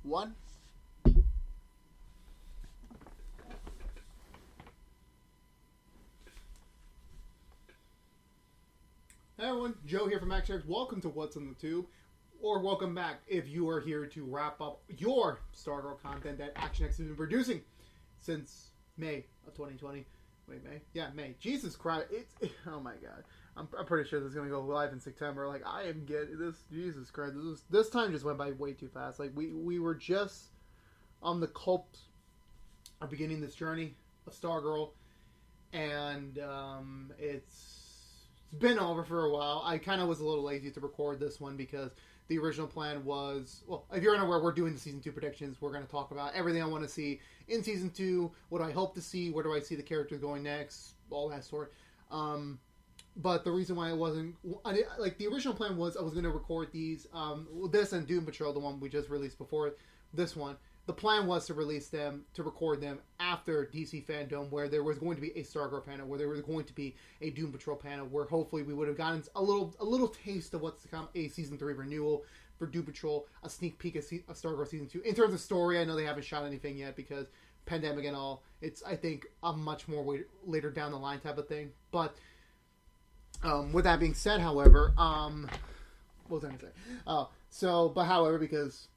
1. Hey everyone, Joe here from ActionX. Welcome to What's on the Tube, or welcome back if you are here to wrap up your Stargirl content that ActionX has been producing since May of 2020. Wait, May? Yeah, May. Jesus Christ! Oh my God! I'm pretty sure this is gonna go live in September. Like I am getting this. Jesus Christ! This time just went by way too fast. Like we were just on the cult of beginning this journey of Stargirl, and it's been over for a while. I kind of was a little lazy to record this one because the original plan was, well, if you're unaware, we're doing the Season 2 predictions. We're going to talk about everything I want to see in Season 2, what do I hope to see, where do I see the characters going next, all that sort. But the reason why I wasn't, like, the original plan was I was going to record these, this and Doom Patrol, the one we just released before this one. The plan was to release them, to record them after DC Fandom, where there was going to be a Stargirl panel, where there was going to be a Doom Patrol panel, where hopefully we would have gotten a little taste of what's to come, a Season 3 renewal for Doom Patrol, a sneak peek of Stargirl Season 2. In terms of story, I know they haven't shot anything yet because pandemic and all. It's, I think, a much more later down the line type of thing. But with that being said, however, what was I going to say? However, because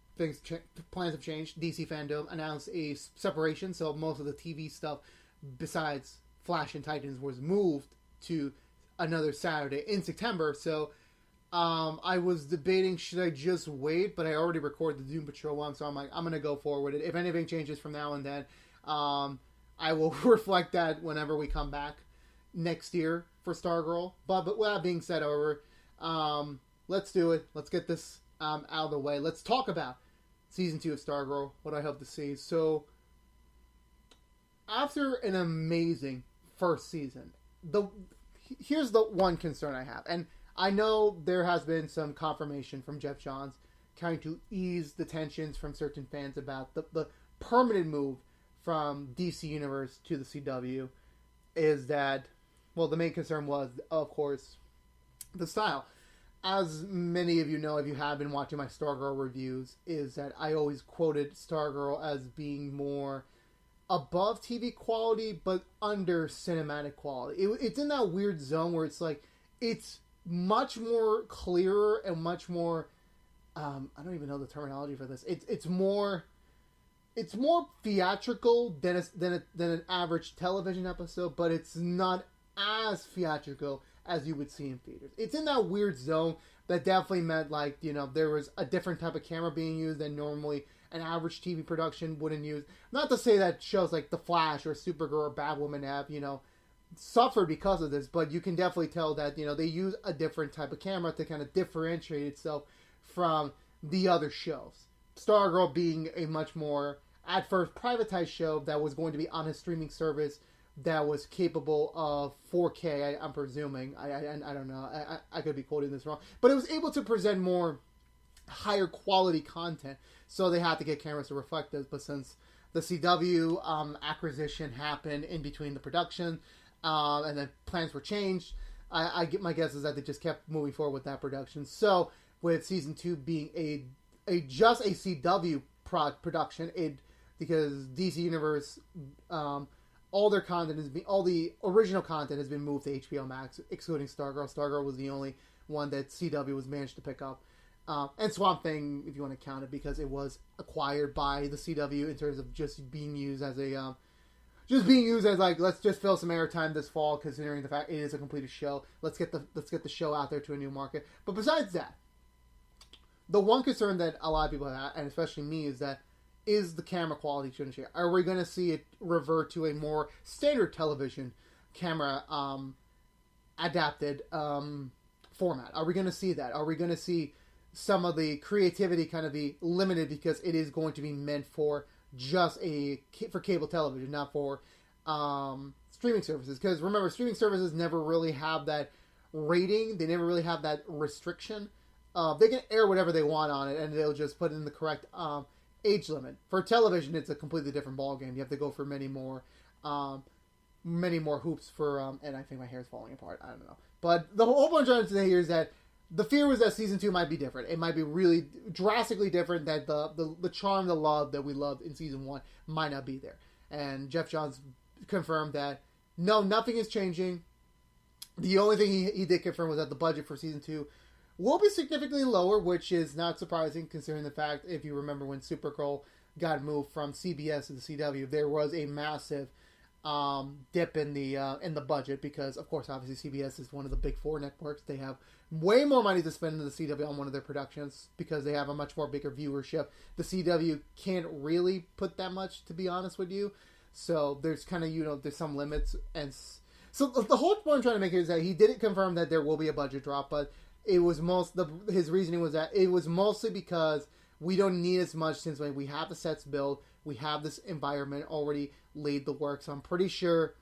plans have changed, DC Fandom announced a separation, so most of the TV stuff besides Flash and Titans was moved to another Saturday in September. So I was debating, should I just wait, but I already recorded the Doom Patrol one, so I'm like, I'm going to go forward with it. If anything changes from now and then, I will reflect that whenever we come back next year for Stargirl. But with that being said, however, let's do it. Let's get this out of the way. Let's talk about Season 2 of Stargirl, what I hope to see. So, after an amazing first season, here's the one concern I have. And I know there has been some confirmation from Jeff Johns trying to ease the tensions from certain fans about the permanent move from DC Universe to the CW. Is that, well, the main concern was, of course, the style. As many of you know, if you have been watching my Stargirl reviews, is that I always quoted Stargirl as being more above TV quality, but under cinematic quality. It's in that weird zone where it's like, it's much more clearer and much more, I don't even know the terminology for this. It's more theatrical than an average television episode, but it's not as theatrical as you would see in theaters. It's in that weird zone that definitely meant, like, you know, there was a different type of camera being used than normally an average TV production wouldn't use. Not to say that shows like The Flash or Supergirl or Batwoman have, you know, suffered because of this, but you can definitely tell that, you know, they use a different type of camera to kind of differentiate itself from the other shows. Stargirl being a much more, at first, privatized show that was going to be on a streaming service that was capable of 4K, I'm presuming. I don't know. I could be quoting this wrong. But it was able to present more higher quality content. So they had to get cameras to reflect this. But since the CW acquisition happened in between the production and then plans were changed, I get my guess is that they just kept moving forward with that production. So with Season 2 being just a CW production, because DC Universe... all their content all the original content has been moved to HBO Max, excluding Stargirl. Stargirl was the only one that CW was managed to pick up. And Swamp Thing, if you want to count it, because it was acquired by the CW in terms of just being used as like, let's just fill some airtime this fall, considering the fact it is a completed show. Let's get the show out there to a new market. But besides that, the one concern that a lot of people have, and especially me, is the camera quality change here. Are we going to see it revert to a more standard television camera adapted format? Are we going to see that? Are we going to see some of the creativity kind of be limited because it is going to be meant for just for cable television, not for streaming services? Because remember, streaming services never really have that rating. They never really have that restriction. They can air whatever they want on it, and they'll just put in the correct age limit. For television, it's a completely different ballgame. You have to go for many more hoops for, and I think my hair is falling apart. I don't know. But the whole point I'm trying to say here is that the fear was that season 2 might be different. It might be really drastically different, that the charm, the love that we loved in season 1 might not be there. And Jeff Johns confirmed that, no, nothing is changing. The only thing he did confirm was that the budget for season 2 will be significantly lower, which is not surprising considering the fact, if you remember when Supergirl got moved from CBS to the CW, there was a massive dip in the budget because, of course, obviously CBS is one of the big 4 networks. They have way more money to spend in the CW on one of their productions because they have a much more bigger viewership. The CW can't really put that much, to be honest with you. So there's kind of, there's some limits. And so the whole point I'm trying to make is that he didn't confirm that there will be a budget drop, but it was his reasoning was that it was mostly because we don't need as much since we have the sets built, we have this environment already laid the work. So I'm pretty sure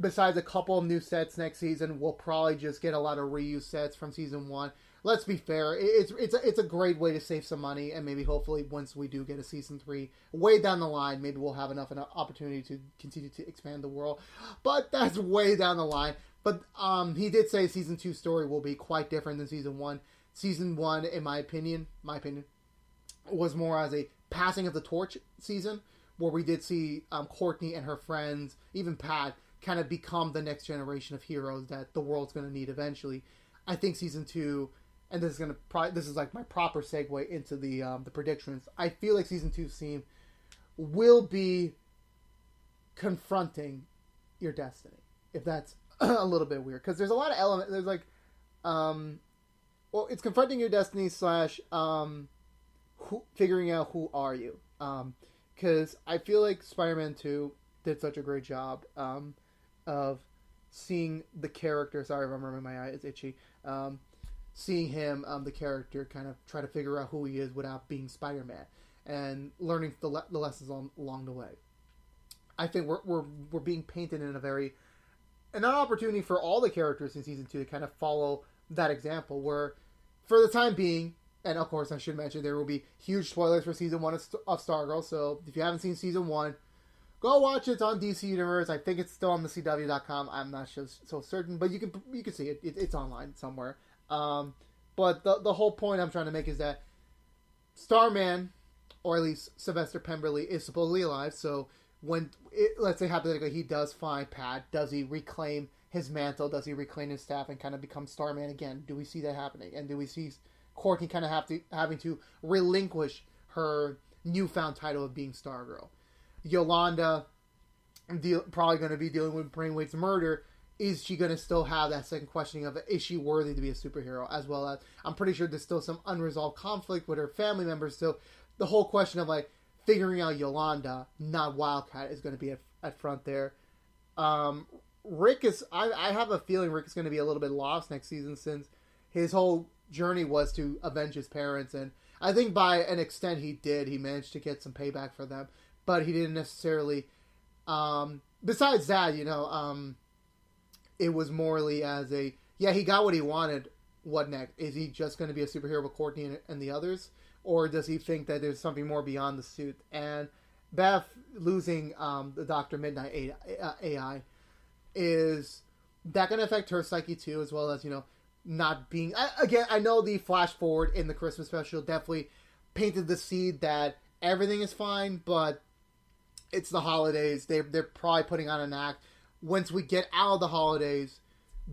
besides a couple of new sets next season, we'll probably just get a lot of reused sets from season 1. Let's be fair, it's a great way to save some money, and maybe hopefully once we do get a season 3 way down the line, maybe we'll have enough opportunity to continue to expand the world. But that's way down the line. But he did say season 2 story will be quite different than season 1. Season 1, in my opinion, was more as a passing of the torch season, where we did see Courtney and her friends, even Pat, kind of become the next generation of heroes that the world's going to need eventually. I think season 2, and this is like my proper segue into the predictions. I feel like season 2's theme will be confronting your destiny, if that's a little bit weird, because there's a lot of elements. There's like, it's confronting your destiny / figuring out who are you. Because I feel like Spider-Man 2 did such a great job of seeing the character. Sorry if I'm rubbing my eye; it's itchy. Seeing him, the character, kind of try to figure out who he is without being Spider-Man, and learning the lessons along the way. I think we're being painted in an opportunity for all the characters in season 2 to kind of follow that example. Where, for the time being, and of course I should mention there will be huge spoilers for season 1 of Stargirl. So if you haven't seen season 1, go watch it. It's on DC Universe. I think it's still on the CW.com. I'm not so certain, but you can see it. It's online somewhere. But the whole point I'm trying to make is that Starman, or at least Sylvester Pemberley, is supposedly alive. So let's say hypothetically he does find Pat, does he reclaim his mantle? Does he reclaim his staff and kind of become Starman again? Do we see that happening? And do we see Courtney kind of having to relinquish her newfound title of being Stargirl? Yolanda probably going to be dealing with Brainwave's murder. Is she going to still have that second questioning of, is she worthy to be a superhero? As well as, I'm pretty sure there's still some unresolved conflict with her family members. So the whole question of figuring out Yolanda, not Wildcat, is going to be at front there. Rick is, I have a feeling Rick is going to be a little bit lost next season, since his whole journey was to avenge his parents, and I think by an extent he managed to get some payback for them, but he didn't necessarily, besides that, it was morally as he got what he wanted. What next? Is he just going to be a superhero with Courtney and the others, or does he think that there's something more beyond the suit? And Beth losing the Dr. Midnight AI, is that going to affect her psyche too, as well as, not being... Again, I know the flash forward in the Christmas special definitely painted the seed that everything is fine, but it's the holidays. They're probably putting on an act. Once we get out of the holidays,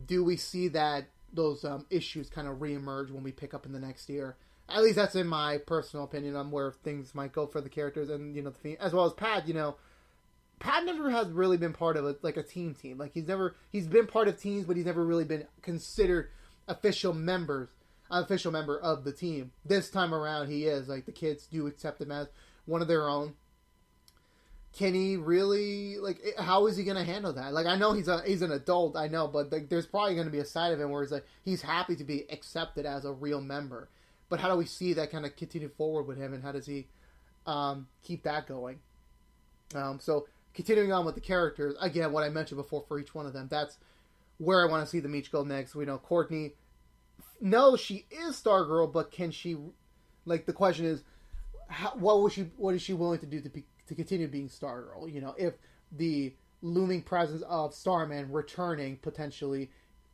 do we see that those issues kind of reemerge when we pick up in the next year? At least that's in my personal opinion on where things might go for the characters, and the theme, as well as Pat. Pat never has really been part of a team. He's been part of teams, but he's never really been considered official member of the team. This time around, he is. The kids do accept him as one of their own. Can he really, how is he going to handle that? I know he's an adult, I know, but there's probably going to be a side of him where he's happy to be accepted as a real member. But how do we see that kind of continue forward with him, and how does he keep that going? So continuing on with the characters, again, what I mentioned before for each one of them, that's where I want to see them each go next. We know Courtney, no, she is Stargirl, but can she, the question is, what is she willing to do to continue being Stargirl? If the looming presence of Starman returning potentially,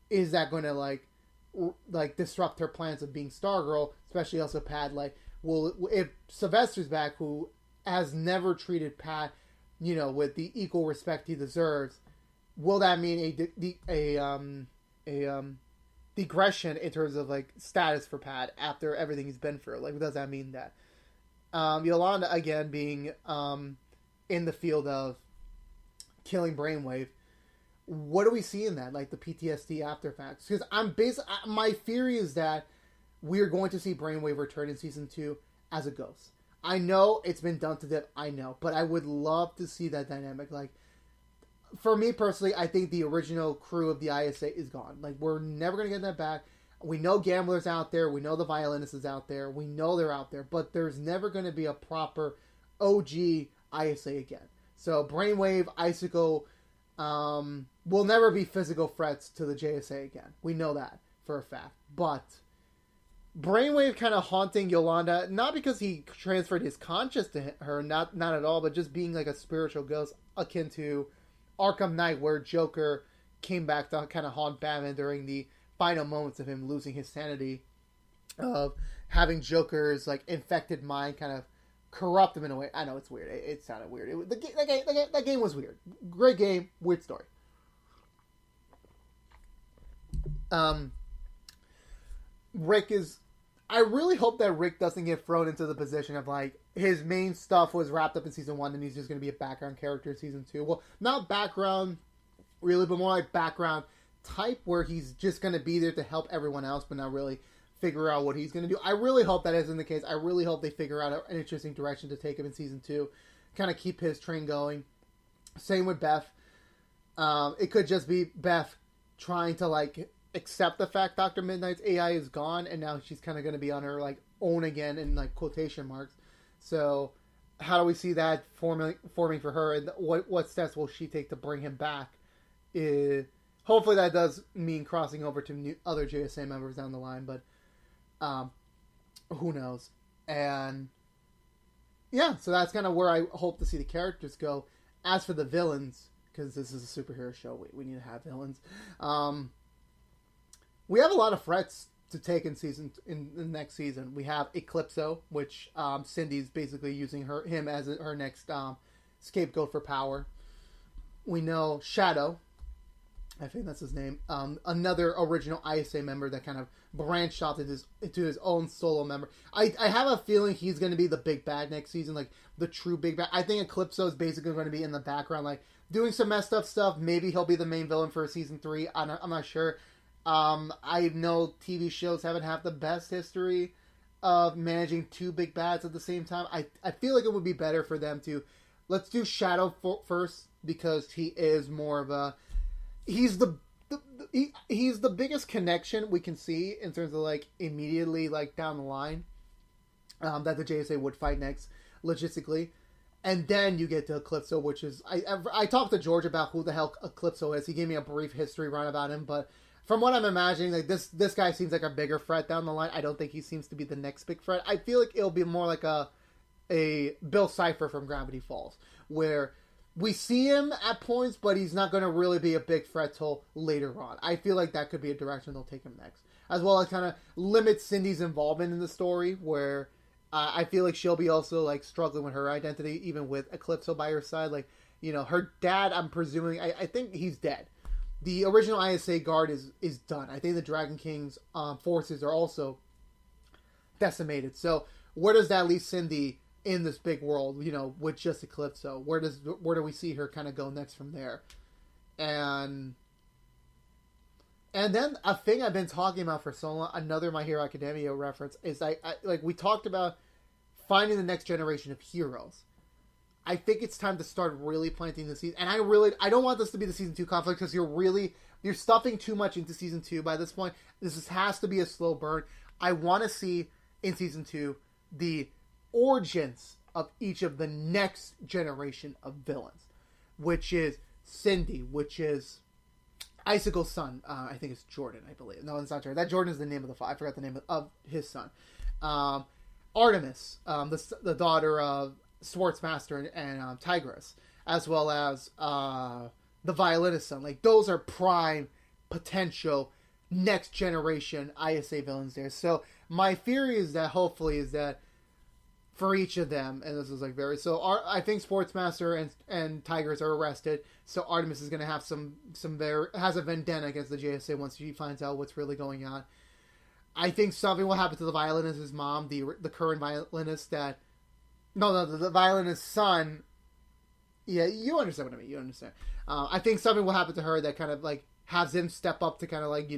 is that going to like disrupt her plans of being Stargirl, especially also Pat. Like, will if Sylvester's back, who has never treated Pat, with the equal respect he deserves, will that mean a digression in terms of like status for Pat after everything he's been through? Like, does that mean that Yolanda again being in the field of killing Brainwave? What do we see in that, like the PTSD after effects? Because my theory is that we're going to see Brainwave return in season 2 as a ghost. I know it's been done to death, I know, but I would love to see that dynamic. Like, for me personally, I think the original crew of the ISA is gone. Like, we're never going to get that back. We know Gambler's out there, we know the Violinist is out there, we know they're out there, but there's never going to be a proper OG ISA again. So Brainwave, Icicle, will never be physical threats to the JSA again. We know that for a fact. But Brainwave kind of haunting Yolanda, not because he transferred his conscience to her, not at all, but just being like a spiritual ghost akin to Arkham Knight, where Joker came back to kind of haunt Batman during the final moments of him losing his sanity, of having Joker's like infected mind kind of corrupt him in a way. I know it's weird. It sounded weird. That game was weird. Great game, weird story. Rick is... I really hope that Rick doesn't get thrown into the position of, like, his main stuff was wrapped up in season 1, and he's just going to be a background character in season 2. Well, not background, really, but more like background type, where he's just going to be there to help everyone else, but not really figure out what he's going to do. I really hope that isn't the case. I really hope they figure out an interesting direction to take him in season 2. Kind of keep his train going. Same with Beth. It could just be Beth trying to, like, accept the fact Dr. Midnight's AI is gone, and now she's kind of going to be on her, like, own again in, like, quotation marks. So, how do we see that forming for her, and what steps will she take to bring him back? Hopefully that does mean crossing over to other JSA members down the line, but who knows? And yeah, so that's kind of where I hope to see the characters go. As for the villains, because this is a superhero show, we need to have villains. We have a lot of threats to take in the next season. We have Eclipso, which Cindy's basically using him as her next scapegoat for power. We know Shadow, I think that's his name, another original ISA member that kind of branched off into his own solo member. I have a feeling he's going to be the big bad next season, like the true big bad. I think Eclipso is basically going to be in the background, like doing some messed up stuff. Maybe he'll be the main villain for season 3. I'm not sure. I know TV shows haven't had the best history of managing two big bads at the same time. I feel like it would be better for them to, let's do Shadow first, because he is more of a, he's the biggest connection we can see in terms of like immediately like down the line that the JSA would fight next logistically. And then you get to Eclipso, which is, I talked to George about who the hell Eclipso is. He gave me a brief history run about him, but from what I'm imagining, like this guy seems like a bigger threat down the line. I don't think he seems to be the next big threat. I feel like it'll be more like a Bill Cipher from Gravity Falls, where we see him at points, but he's not going to really be a big threat till later on. I feel like that could be a direction they'll take him next, as well as kind of limit Cindy's involvement in the story, where I feel like she'll be also like struggling with her identity, even with Eclipso by her side. Like, you know, her dad, I'm presuming, I think he's dead. The original ISA guard is done. I think the Dragon King's forces are also decimated. So where does that leave Cindy in this big world, you know, with just Eclipso? Where do we see her kind of go next from there? And then a thing I've been talking about for so long, another My Hero Academia reference, is I like we talked about finding the next generation of heroes. I think it's time to start really planting the seeds. And I don't want this to be the season 2 conflict, because you're stuffing too much into season 2 by this point. Has to be a slow burn. I want to see in season 2 the origins of each of the next generation of villains, which is Cindy, which is Icicle's son. I think it's Jordan, I believe. No, it's not Jordan. That Jordan is the name of the I forgot the name of his son. Artemis, the daughter of Schwartzmaster and Tigress, as well as the violinist son. Like, those are prime potential next generation ISA villains there. So my theory is that hopefully is that for each of them, and this is like very so. I think Sportsmaster and Tigers are arrested, so Artemis is going to have has a vendetta against the JSA once she finds out what's really going on. I think something will happen to the violinist's mom, the current violinist the violinist's son. Yeah, you understand what I mean. You understand. I think something will happen to her that kind of like has him step up to kind of like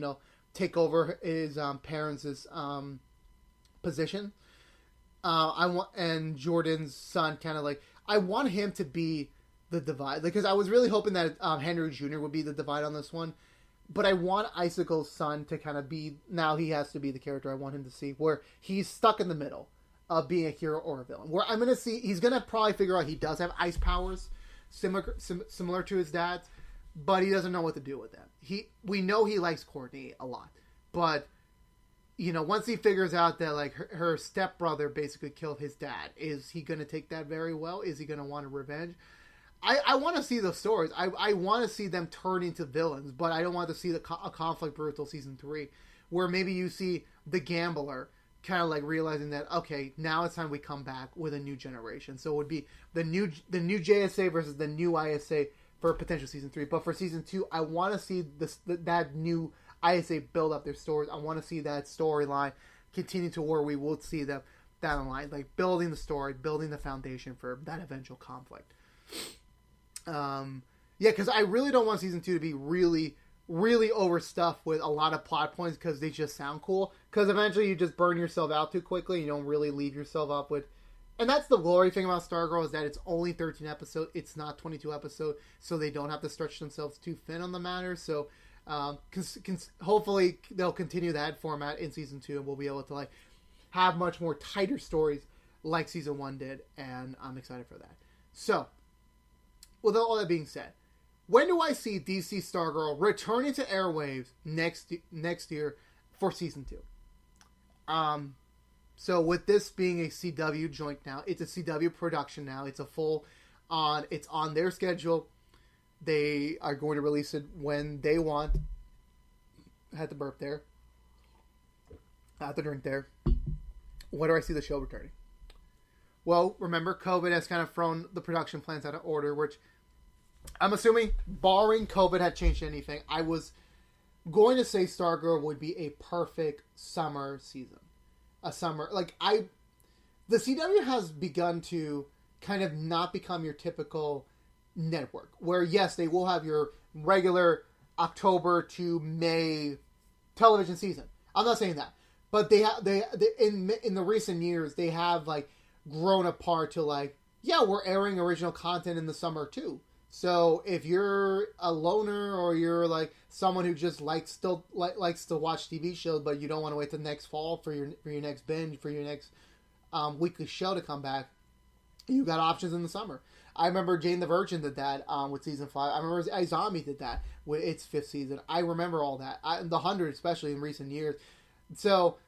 take over his parents' position. And Jordan's son kind of like, I want him to be the divide, because I was really hoping that Henry Jr. would be the divide on this one, but I want Icicle's son to kind of be, now he has to be the character I want him to see, where he's stuck in the middle of being a hero or a villain, where I'm going to see, he's going to probably figure out he does have ice powers, similar to his dad's, but he doesn't know what to do with them. We know he likes Courtney a lot, but once he figures out that like her stepbrother basically killed his dad, is he going to take that very well? Is he going to want a revenge? I want to see those stories. I want to see them turn into villains, but I don't want to see a conflict brutal season 3, where maybe you see the gambler kind of like realizing that, okay, now it's time we come back with a new generation. So it would be the new JSA versus the new ISA for potential season 3. But for season 2, I want to see that new ISA build up their stories. I want to see that storyline continue to where we will see them down the line, like building the story, building the foundation for that eventual conflict. Because I really don't want season 2 to be really, really overstuffed with a lot of plot points because they just sound cool. Because eventually you just burn yourself out too quickly. You don't really leave yourself up with. And that's the glory thing about Stargirl, is that it's only 13 episodes. It's not 22 episodes, so they don't have to stretch themselves too thin on the matter. So hopefully they'll continue that format in season 2, and we'll be able to like have much more tighter stories like season 1 did, and I'm excited for that. So, with all that being said, when do I see DC Stargirl returning to airwaves next year for season 2? So with this being a CW joint now, it's a CW production now. It's it's on their schedule. They are going to release it when they want. I had to burp there. I had to drink there. When do I see the show returning? Well, remember, COVID has kind of thrown the production plans out of order, which I'm assuming, barring COVID had changed anything, I was going to say Stargirl would be a perfect summer season. The CW has begun to kind of not become your typical network, where yes, they will have your regular October to May television season. I'm not saying that, but they in the recent years they have like grown apart to like, yeah, we're airing original content in the summer too. So if you're a loner, or you're like someone who just likes to watch TV shows, but you don't want to wait till next fall for your next binge, for your next weekly show to come back, you got options in the summer. I remember Jane the Virgin did that with season 5. I remember iZombie did that with its 5th season. I remember all that. The 100, especially in recent years. So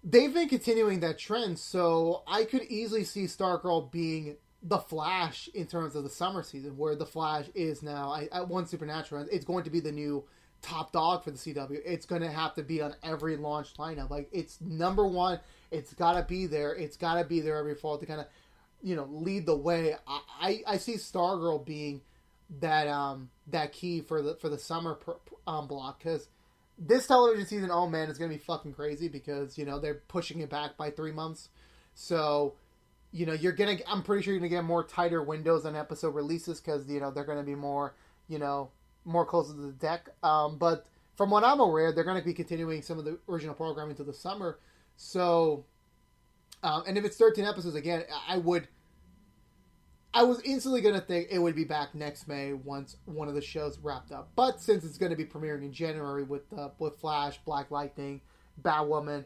they've been continuing that trend. So I could easily see Stargirl being the Flash in terms of the summer season, where the Flash is now one Supernatural. It's going to be the new top dog for the CW. It's going to have to be on every launch lineup. Like, it's number one. It's got to be there. It's got to be there every fall to kind of, lead the way. I see Stargirl being that key for the summer block, because this television season, oh man, is going to be fucking crazy because they're pushing it back by 3 months. So I'm pretty sure you're gonna get more tighter windows on episode releases because they're gonna be more more closer to the deck. But from what I'm aware, they're gonna be continuing some of the original programming to the summer. So, and if it's 13 episodes again, I was instantly gonna think it would be back next May once one of the shows wrapped up. But since it's gonna be premiering in January with Flash, Black Lightning, Batwoman,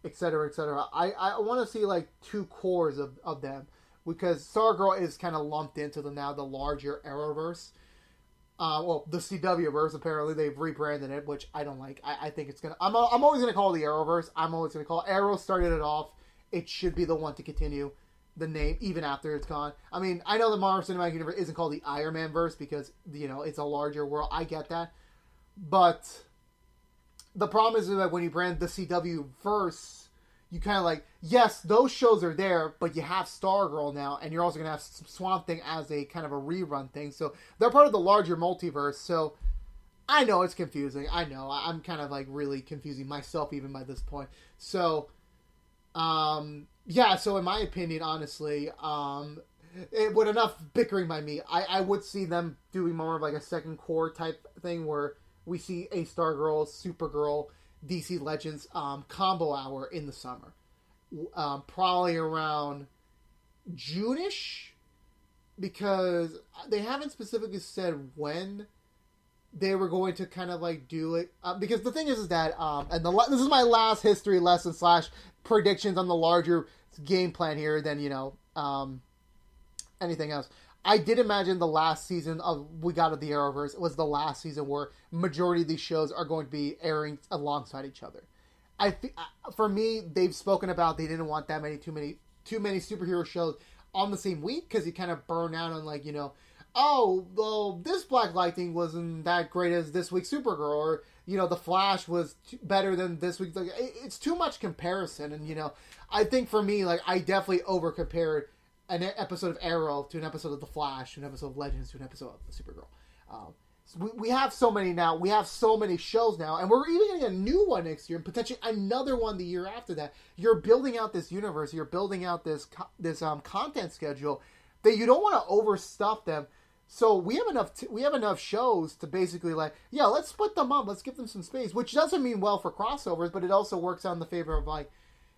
etc., etc., I want to see like 2 cores of them, because Stargirl is kind of lumped into the larger Arrowverse. The CW verse, apparently they've rebranded it, which I don't like. I think it's gonna. I'm always gonna call it the Arrowverse. I'm always gonna call it Arrow. Started it off. It should be the one to continue the name even after it's gone. I mean, I know the Marvel Cinematic Universe isn't called the Iron Man verse because it's a larger world. I get that, but the problem is that when you brand the CW verse, you kind of like, yes, those shows are there, but you have Stargirl now, and you're also going to have Swamp Thing as a kind of a rerun thing. So they're part of the larger multiverse. So I know it's confusing. I know. I'm kind of like really confusing myself even by this point. So, yeah, so in my opinion, honestly, with enough bickering by me, I would see them doing more of like a second core type thing where we see a Stargirl, Supergirl, DC Legends combo hour in the summer. Probably around June-ish, because they haven't specifically said when they were going to kind of like do it. Because the thing is that, and this is my last history lesson / predictions on the larger game plan here than, anything else. I did imagine the last season of We Got of the Arrowverse was the last season where majority of these shows are going to be airing alongside each other. For me, they've spoken about they didn't want that too many superhero shows on the same week, because you kind of burn out on like, oh, well, this Black Lightning wasn't that great as this week's Supergirl, or the Flash was better than this week's. Like, it's too much comparison, and I think for me, like, I definitely over compared an episode of Arrow to an episode of The Flash, to an episode of Legends, to an episode of Supergirl. So we have so many now. We have so many shows now, and we're even getting a new one next year, and potentially another one the year after that. You're building out this universe. You're building out this content schedule that you don't want to overstuff them. So we have enough shows to basically like, yeah, let's split them up. Let's give them some space, which doesn't mean well for crossovers, but it also works out in the favor of like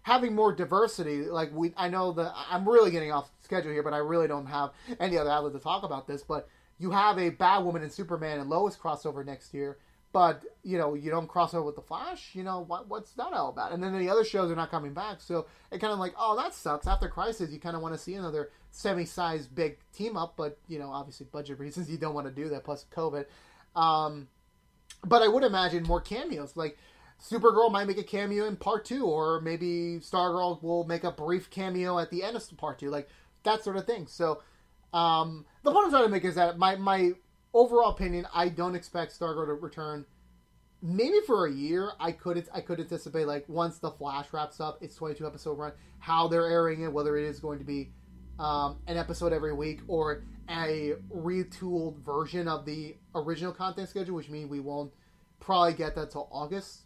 having more diversity. Like I know that I'm really getting off schedule here, but I really don't have any other outlet to talk about this. But you have a Batwoman and Superman and Lois crossover next year, but you don't cross over with the Flash. What's that all about? And then the other shows are not coming back, so it kind of like, oh, that sucks. After Crisis, you kind of want to see another semi-sized big team up, but obviously budget reasons, you don't want to do that. Plus COVID. But I would imagine more cameos. Like Supergirl might make a cameo in part 2, or maybe Stargirl will make a brief cameo at the end of part 2, like that sort of thing. So the point I'm trying to make is that my overall opinion, I don't expect Stargirl to return. Maybe for a year, I could anticipate, like, once the Flash wraps up its 22 episode run, how they're airing it, whether it is going to be an episode every week or a retooled version of the original content schedule, which means we won't probably get that till August.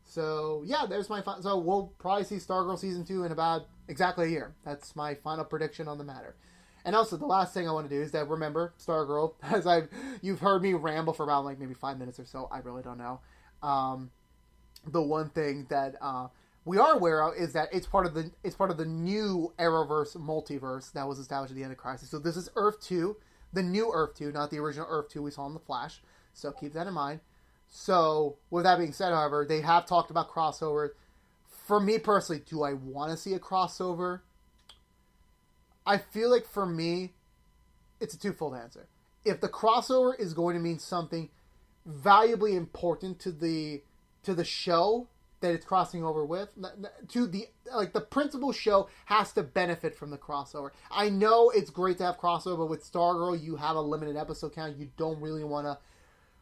So yeah, there's my so we'll probably see Stargirl season 2 in about exactly a year. That's my final prediction on the matter. And also, the last thing I want to do is that, remember, Stargirl, as you've heard me ramble for about like maybe 5 minutes or so. I really don't know. The one thing that we are aware of is that it's part of the new Arrowverse multiverse that was established at the end of Crisis. So this is Earth 2, the new Earth 2, not the original Earth 2 we saw in The Flash. So keep that in mind. So with that being said, however, they have talked about crossovers. For me personally, do I want to see a crossover? I feel like for me, it's a twofold answer. If the crossover is going to mean something valuably important to the show that it's crossing over with, to the principal show has to benefit from the crossover. I know it's great to have crossover with Stargirl. You have a limited episode count. You don't really want to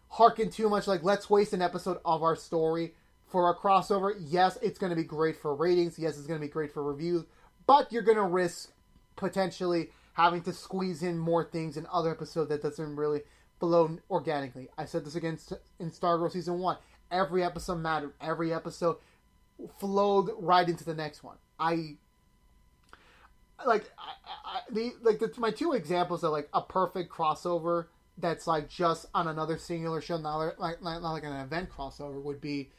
harken too much. Like, let's waste an episode of our story for a crossover. Yes, it's going to be great for ratings. Yes, it's going to be great for reviews. But you're going to risk potentially having to squeeze in more things in other episodes that doesn't really flow organically. I said this again in Stargirl season 1. Every episode mattered. Every episode flowed right into the next one. My two examples of like a perfect crossover that's like just on another singular show, not like an event crossover, would be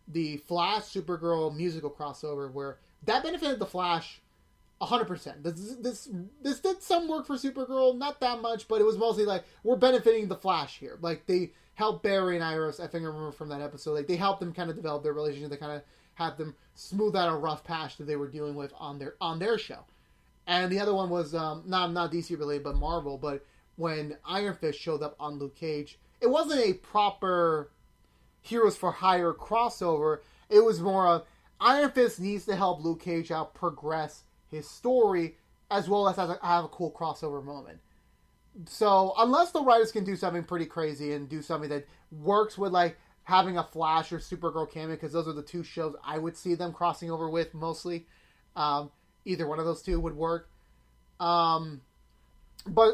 the Flash Supergirl musical crossover, where that benefited the Flash 100%. This did some work for Supergirl, not that much, but it was mostly like, we're benefiting the Flash here. Like, they helped Barry and Iris, I think I remember from that episode, like, they helped them kind of develop their relationship. They kind of had them smooth out a rough patch that they were dealing with on their show. And the other one was, not DC related, but Marvel, but when Iron Fist showed up on Luke Cage, it wasn't a proper Heroes for Hire crossover. It was more of, Iron Fist needs to help Luke Cage out progress his story, as well as have a cool crossover moment. So unless the writers can do something pretty crazy and do something that works with like having a Flash or Supergirl cameo, because those are the two shows I would see them crossing over with mostly. Either one of those two would work. But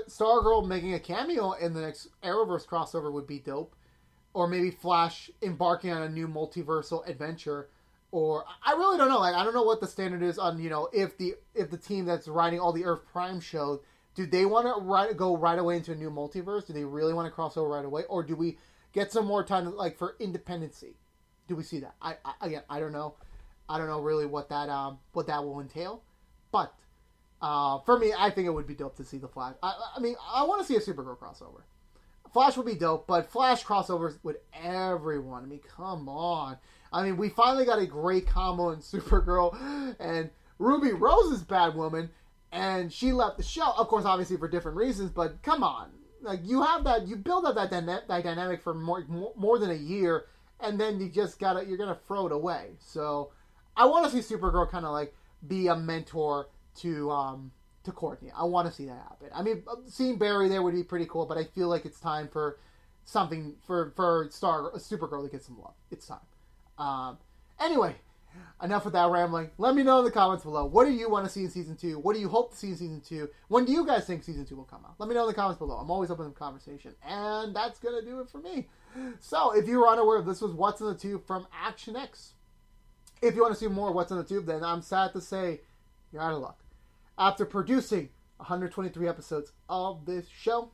Stargirl making a cameo in the next Arrowverse crossover would be dope. Or maybe Flash embarking on a new multiversal adventure. Or I really don't know. Like, I don't know what the standard is on, if the team that's writing all the Earth Prime shows, do they want to go right away into a new multiverse? Do they really want to cross over right away, or do we get some more time for independency? Do we see that? I don't know. I don't know really what that will entail. But for me, I think it would be dope to see the Flash. I mean, I want to see a Supergirl crossover. Flash would be dope, but Flash crossovers with everyone. I mean, come on. I mean, we finally got a great combo in Supergirl, and Ruby Rose is Batwoman, and she left the show. Of course, obviously for different reasons, but come on. Like, you build up that dynamic for more than a year, and then you're gonna throw it away. So, I want to see Supergirl kind of be a mentor to Courtney. I want to see that happen. I mean, seeing Barry there would be pretty cool, but I feel like it's time for something for Supergirl to get some love. It's time. Anyway, enough with that rambling. Let me know in the comments below. What do you want to see in Season 2? What do you hope to see in Season 2? When do you guys think Season 2 will come out? Let me know in the comments below. I'm always open to conversation. And that's going to do it for me. So, if you were unaware, this was What's in the Tube from ActionX. If you want to see more What's in the Tube, then I'm sad to say you're out of luck. After producing 123 episodes of this show,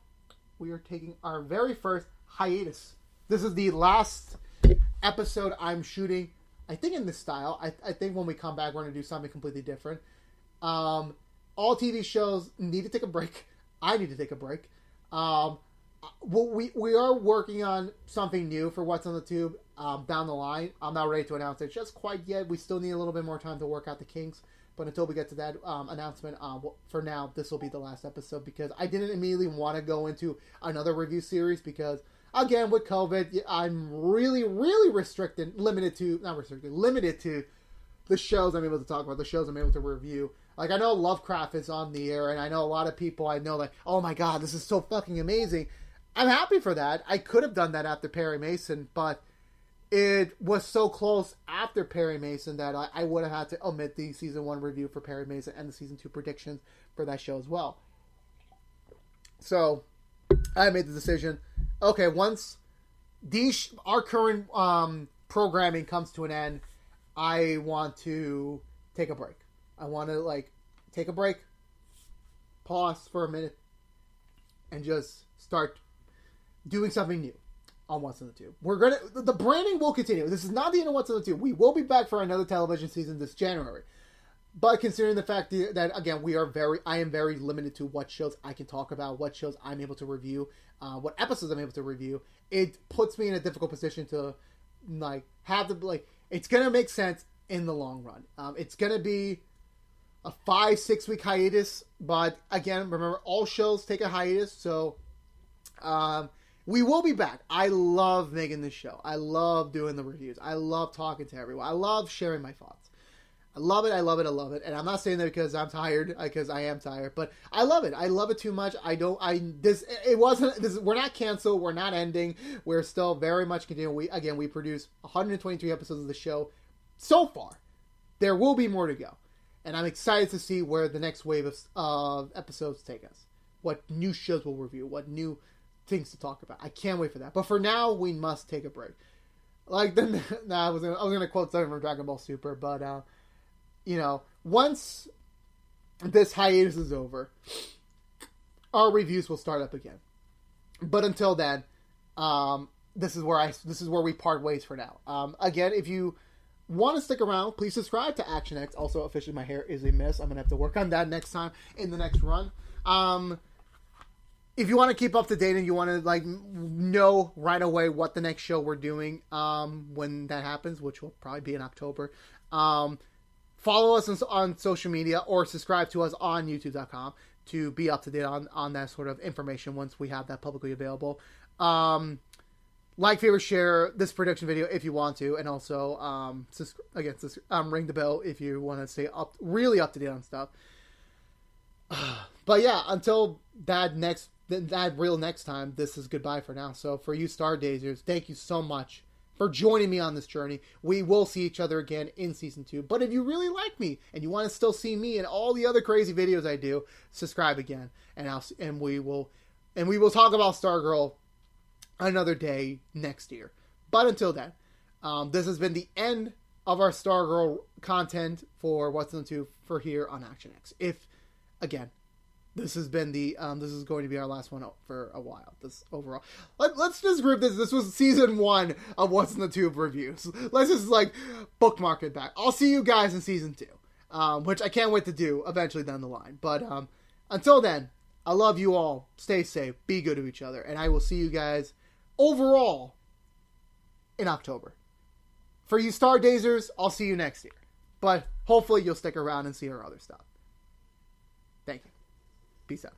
we are taking our very first hiatus. This is the last episode I'm shooting, I think, in this style. I think when we come back, we're going to do something completely different. All TV shows need to take a break. I need to take a break. We are working on something new for What's on the Tube down the line. I'm not ready to announce it just quite yet. We still need a little bit more time to work out the kinks. But until we get to that announcement, for now, this will be the last episode, because I didn't immediately want to go into another review series because, again, with COVID, I'm really, really limited to the shows I'm able to talk about, the shows I'm able to review. Like, I know Lovecraft is on the air, and I know a lot of people I know, oh my god, this is so fucking amazing. I'm happy for that. I could have done that after Perry Mason, but it was so close after Perry Mason that I would have had to omit the Season 1 review for Perry Mason and the Season 2 predictions for that show as well. So, I made the decision. Okay, once our current programming comes to an end, I want to take a break. I want to, take a break, pause for a minute, and just start doing something new on What's in the Tube. The branding will continue. This is not the end of What's in the Tube. We will be back for another television season this January. But considering the fact that again, I am very limited to what shows I can talk about, what shows I'm able to review, what episodes I'm able to review, it puts me in a difficult position to it's gonna make sense in the long run. It's gonna be a 5-6 week hiatus, but again, remember, all shows take a hiatus, so we will be back. I love making this show. I love doing the reviews. I love talking to everyone. I love sharing my thoughts. I love it. I love it. I love it. And I'm not saying that because I'm tired, because I am tired, but I love it. I love it too much. We're not canceled. We're not ending. We're still very much continuing. We produced 123 episodes of the show so far. There will be more to go. And I'm excited to see where the next wave of episodes take us. What new shows we'll review. What new things to talk about. I can't wait for that. But for now, we must take a break. I was gonna quote something from Dragon Ball Super, but once this hiatus is over, our reviews will start up again. But until then, this is where we part ways for now. Again, if you want to stick around, please subscribe to ActionX. Also, officially, my hair is a mess. I'm gonna have to work on that next time in the next run. If you want to keep up to date and you want to know right away what the next show we're doing when that happens, which will probably be in October, follow us on social media or subscribe to us on youtube.com to be up to date on that sort of information once we have that publicly available. Like, favorite, share this prediction video if you want to, and also ring the bell if you want to stay really up to date on stuff. But yeah, until that real next time, this is goodbye for now. So for you Stargazers, thank you so much for joining me on this journey. We will see each other again in season 2. But if you really like me and you want to still see me and all the other crazy videos I do, subscribe again, and we will talk about Stargirl another day next year. But until then, this has been the end of our Stargirl content for What's in the Tube for here on ActionX. This has been this is going to be our last one for a while. This overall, let's just group this. This was season 1 of What's in the Tube reviews. Let's just bookmark it back. I'll see you guys in season 2, which I can't wait to do eventually down the line. But until then, I love you all. Stay safe. Be good to each other, and I will see you guys overall in October. For you Stargazers, I'll see you next year. But hopefully you'll stick around and see our other stuff. Thank you. Peace out.